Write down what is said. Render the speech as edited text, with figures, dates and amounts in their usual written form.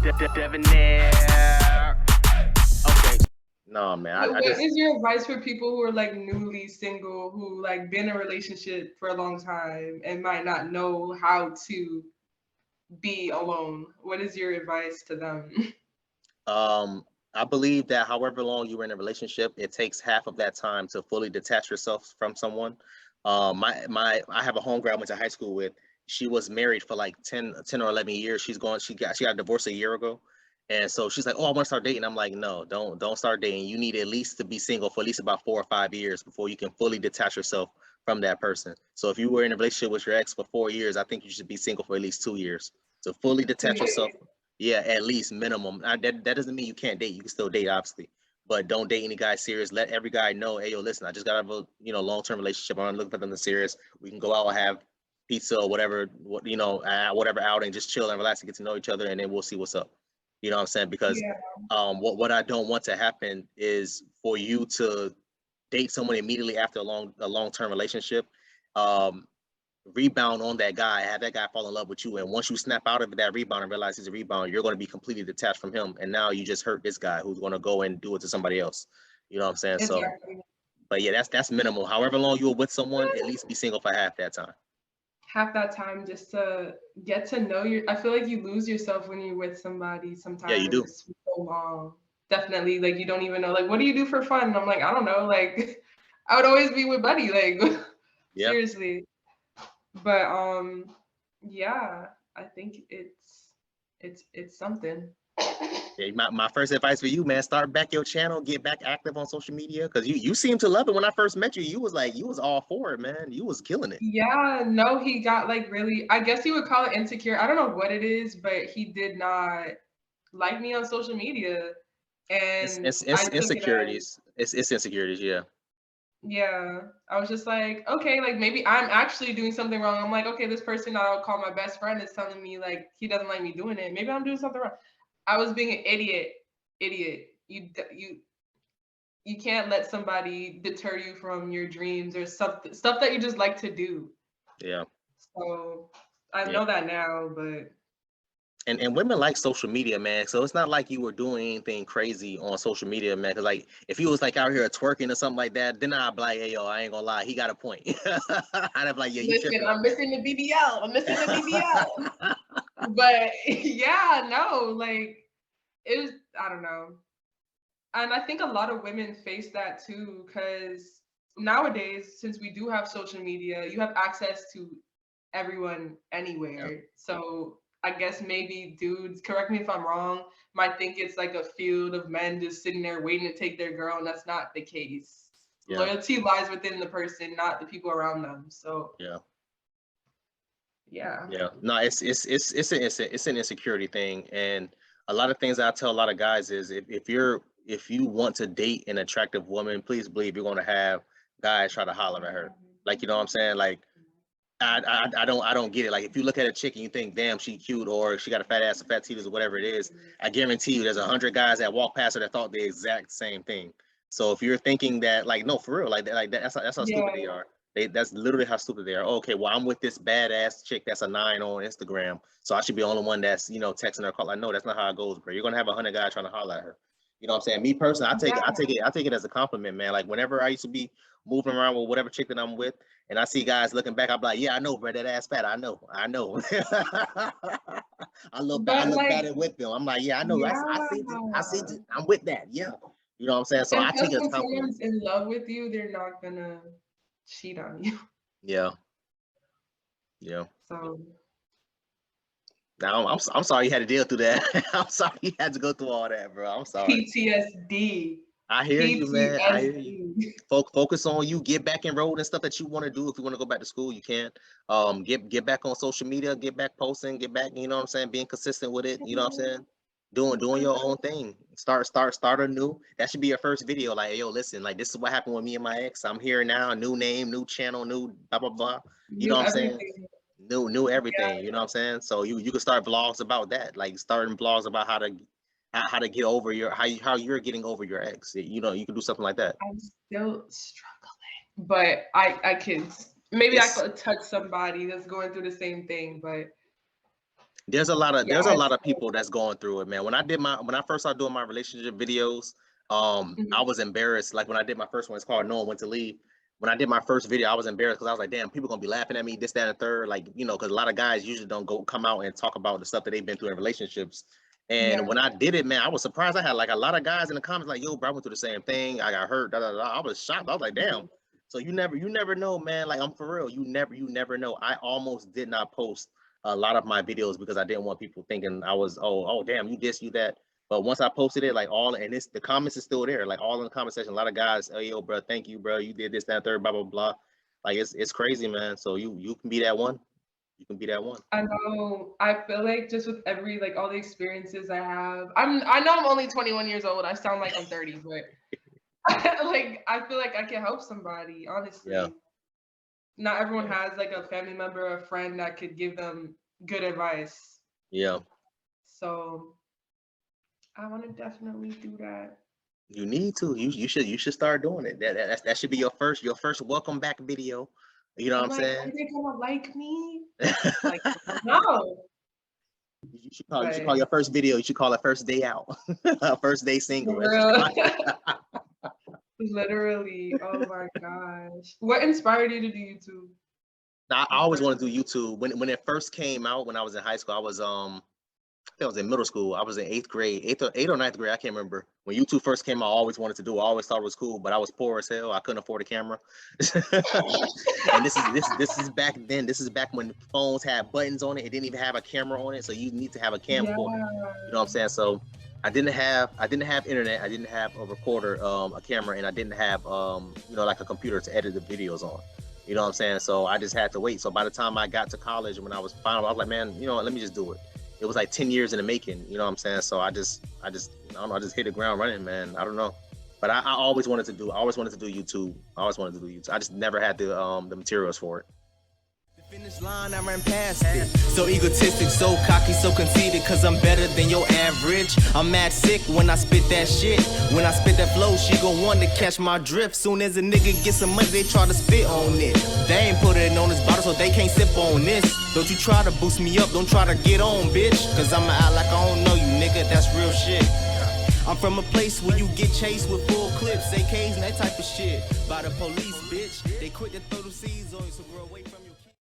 Debonair. Okay. No, man. What is your advice for people who are like newly single, who like been in a relationship for a long time and might not know how to be alone? What is your advice to them? I believe that however long you were in a relationship, it takes half of that time to fully detach yourself from someone. I have a homegirl I went to high school with. She was married for like 10 or 11 years. She got divorced a year ago. And so she's like, oh, I want to start dating. I'm like, no, don't start dating. You need at least to be single for at least about 4 or 5 years before you can fully detach yourself from that person. So if you were in a relationship with your ex for 4 years, I think you should be single for at least 2 years to fully detach yourself. Yeah, at least minimum. That doesn't mean you can't date. You can still date, obviously, but don't date any guy serious. Let every guy know, hey, yo, listen, I just got a long-term relationship. I'm looking for them to serious. We can go out and have pizza or whatever, whatever outing, just chill and relax and get to know each other, and then we'll see what's up. You know what I'm saying? Because what I don't want to happen is for you to date someone immediately after a long-term relationship. Rebound on that guy, have that guy fall in love with you, and once you snap out of that rebound and realize he's a rebound, you're going to be completely detached from him, and now you just hurt this guy who's going to go and do it to somebody else. You know what I'm saying? Exactly. So, but yeah, that's minimal. However long you were with someone, at least be single for half that time. Half that time just to get to know you. I feel like you lose yourself when you're with somebody sometimes. Yeah, you do. For so long. Definitely, like you don't even know, like, what do you do for fun? And I'm like, I don't know, like I would always be with Buddy, like yeah. Seriously. But yeah, I think it's something. Yeah, my first advice for you, man, start back your channel, get back active on social media, because you seem to love it. When I first met you, you was all for it, man. You was killing it. Yeah, no, he got like really, I guess you would call it insecure. I don't know what it is, but he did not like me on social media. And it's insecurities. It's insecurities, yeah. Yeah, I was just like, okay, like maybe I'm actually doing something wrong. I'm like, okay, this person I'll call my best friend is telling me like he doesn't like me doing it. Maybe I'm doing something wrong. I was being an idiot. You can't let somebody deter you from your dreams or stuff that you just like to do. Yeah. So I know that now, but and women like social media, man. So it's not like you were doing anything crazy on social media, man. Cause like if you was like out here twerking or something like that, then I'd be like, hey, yo, I ain't gonna lie, he got a point. I'd be like, yeah, you listen, I'm missing the BBL. I'm missing the BBL. But yeah, no, like it was, I don't know. And I think a lot of women face that too, because nowadays, since we do have social media, you have access to everyone anywhere. Yeah. So I guess maybe dudes, correct me if I'm wrong, might think it's like a field of men just sitting there waiting to take their girl, and that's not the case. Yeah. Loyalty lies within the person, not the people around them. So yeah. Yeah. Yeah. No, it's an insecurity thing. And a lot of things I tell a lot of guys is if you want to date an attractive woman, please believe you're gonna have guys try to holler at her. Like, you know what I'm saying? Like I don't get it. Like if you look at a chick and you think, damn, she cute, or she got a fat ass or fat titties or whatever it is, I guarantee you there's 100 guys that walk past her that thought the exact same thing. So if you're thinking that, like, no, for real, that's how stupid they are. That's literally how stupid they are. Okay, well, I'm with this badass chick that's a 9 on Instagram, so I should be the only one that's, texting her call. Like, no, that's not how it goes, bro. You're gonna have 100 guys trying to holler at her. You know what I'm saying? Me personally, I take it as a compliment, man. Like whenever I used to be moving around with whatever chick that I'm with, and I see guys looking back, I'm like, yeah, I know, bro, that ass fat. I know. I look bad with them. I'm like, yeah, I know. Yeah. I see it. I'm with that. Yeah. You know what I'm saying? So I take it as a compliment. When someone's in love with you, they're not gonna cheat on you. Yeah. Yeah. So now I'm sorry you had to deal through that. I'm sorry you had to go through all that, bro. I'm sorry. PTSD. I hear you, man. I hear you. Focus on you. Get back enrolled and stuff that you want to do. If you want to go back to school, you can. Get back on social media. Get back posting. Get back. You know what I'm saying? Being consistent with it. You know what I'm saying? Doing your own thing. Start anew. That should be your first video. Like, hey, yo, listen. Like, this is what happened with me and my ex. I'm here now. New name, new channel, new blah blah blah. You know what I'm saying? New everything. Yeah. You know what I'm saying? So you can start vlogs about that. Like starting vlogs about how to get over how you're getting over your ex. You can do something like that. I'm still struggling, but I can maybe I could touch somebody that's going through the same thing, but There's a lot of Yeah, there's a lot of people that's going through it, man. When I first started doing my relationship videos, I was embarrassed. Like when I did my first one, it's called No One Went to Leave. When I did my first video, I was embarrassed because I was like, damn, people gonna be laughing at me, this, that, and the third. Like, you know, because a lot of guys usually don't come out and talk about the stuff that they've been through in relationships. And when I did it, man, I was surprised. I had like a lot of guys in the comments like, yo, bro, I went through the same thing. I got hurt. Da, da, da. I was shocked. I was like, damn. So you never know, man. Like I'm for real. You never know. I almost did not post a lot of my videos because I didn't want people thinking I was, oh, damn, you this, you that. But once I posted it, like the comments is still there. Like all in the comment section, a lot of guys, oh, yo, bro, thank you, bro. You did this, that, third, blah, blah, blah. Like it's crazy, man. So you can be that one. You can be that one. I know. I feel like just with every like all the experiences I have, I know I'm only 21 years old. I sound like I'm 30, but like I feel like I can help somebody, honestly. Yeah. Not everyone has like a family member or a friend that could give them good advice. Yeah. So I want to definitely do that. You need to. You should start doing it. That should be your first welcome back video. You know what I'm like, saying? Are they gonna like me? Like, no. You should call your first video. You should call it first day out, first day single. Literally. Oh my gosh. What inspired you to do YouTube? I always wanted to do YouTube. When it first came out, when I was in high school, I think I was in middle school. I was in 8th grade, 8th or 9th grade. I can't remember. When YouTube first came out, I always wanted to do it. I always thought it was cool, but I was poor as hell. I couldn't afford a camera. And this is back then. This is back when phones had buttons on it. It didn't even have a camera on it. So you need to have a camcorder. You know what I'm saying? So I didn't have internet. I didn't have a recorder, a camera, and I didn't have you know, like a computer to edit the videos on. You know what I'm saying? So I just had to wait. So by the time I got to college, when I was final, I was like, man, you know what, let me just do it. It was like 10 years in the making, you know what I'm saying? So I just I don't know, I just hit the ground running, man. I don't know. But I always wanted to do YouTube. I just never had the materials for it. Finish line, I ran past it. So egotistic, so cocky, so conceited, cause I'm better than your average. I'm mad sick when I spit that shit. When I spit that flow, she gon' want to catch my drift. Soon as a nigga get some money, they try to spit on it. They ain't put it on this bottle, so they can't sip on this. Don't you try to boost me up, don't try to get on, bitch. Cause I'ma act like I don't know you, nigga, that's real shit. I'm from a place where you get chased with full clips, AKs and that type of shit. By the police, bitch. They quit to throw the seeds on you, so grow away from you.